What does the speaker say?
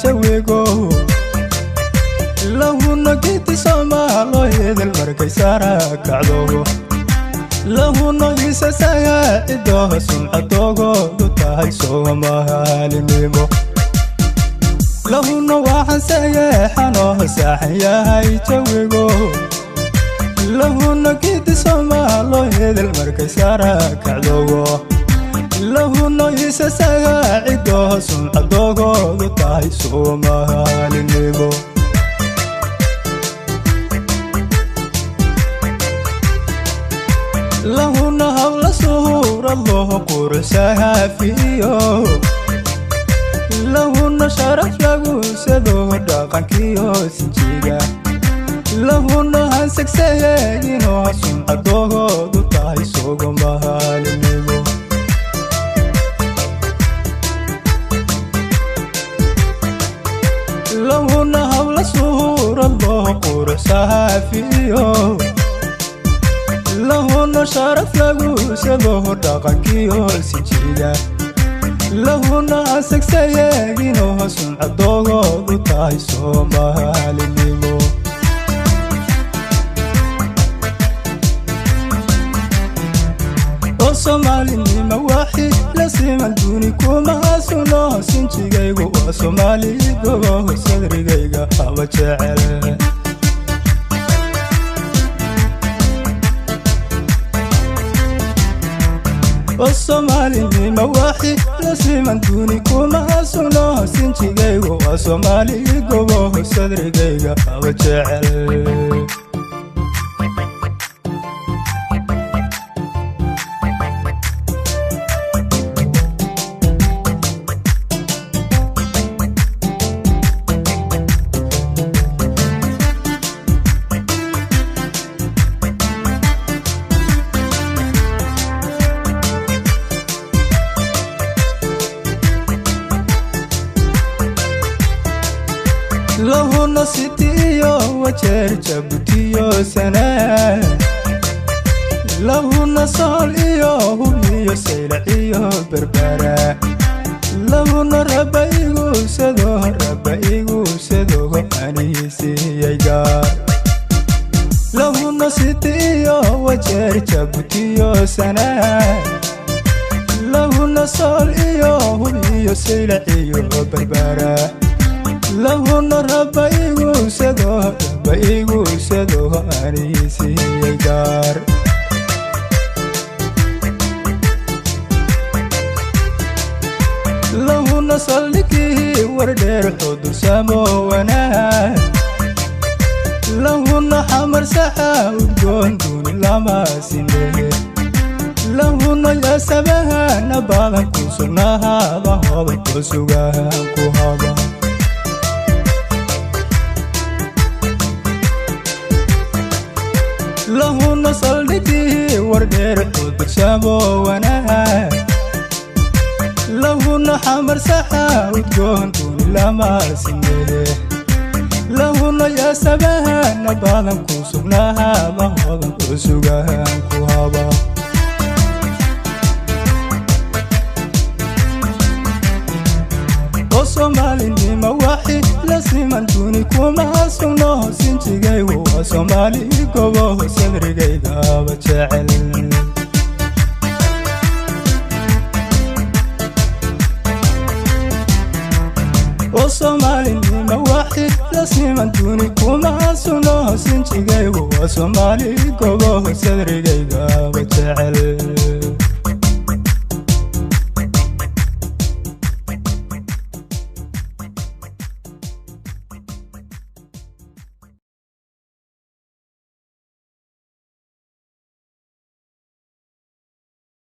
jawigo lahuna geedi Soomaalo idil markay sara kacdo lahuna isasaya ido sumcadogo tahay Soomaalinimo lahuna waxaan sayaxano saaxiyahay jawigo lahuna geedi Soomaalo idil markay sara kacdo lahuna isasaya ido sumcadogo tahay Soomaalinimo lahuna hawla suhur Allah qursaha fiyo lahuna sharaf lagu sado dhaqankiyo sinjiga lahuna hansagsayeeno sumcadogo tahay Soomaalinimo lahuna hawla suhur Allah qursaha fiyo lahuna sharaf lagu sado dhaqankiyo sinjiga lahuna hansagsayeeno sumcadogo tahay Soomaalinimo Soomaalinimo waxi la siman duni kuma suno sinjigaygu waa Soomaali gobo sadrigayga aba jecel Soomaalinimo waxi la siman duni kuma suno sinjigaygu waa Soomaali gobo sadrigayga aba jecel lahuna sitiyo wajeer Jabuutiyo sana lahuna sool iyo hubiyo saylac iyo berbera lahuna rabaygu sado anisiyaga lahuna sitiyo wajeer Jabuutiyo sana lahuna sool iyo hubiyo saylac iyo berbera lahuna rabaygu sado anisiyaga lahuna saldhigi wardheer xudur samowana lahuna xamar saxa udgoon duni lama sinehe lahuna yasabaha nabadan ku sugnaada hodan ku sugahan ku haba lahuna saldhigi wardheer xudur samowana lahuna xamar saxa udgoon duni lama sinehe lahuna yasabaha nabadan ku sugnaada hodan ku sugahan ku haba Soomaalinimo waxi la siman duni kuma suno sinjigaygu waa Soomaali gobo sadrigayga aba jecel Soomaalinimo waxi la siman duni kuma suno sinjigaygu waa Soomaali gobo sadrigayga aba jecel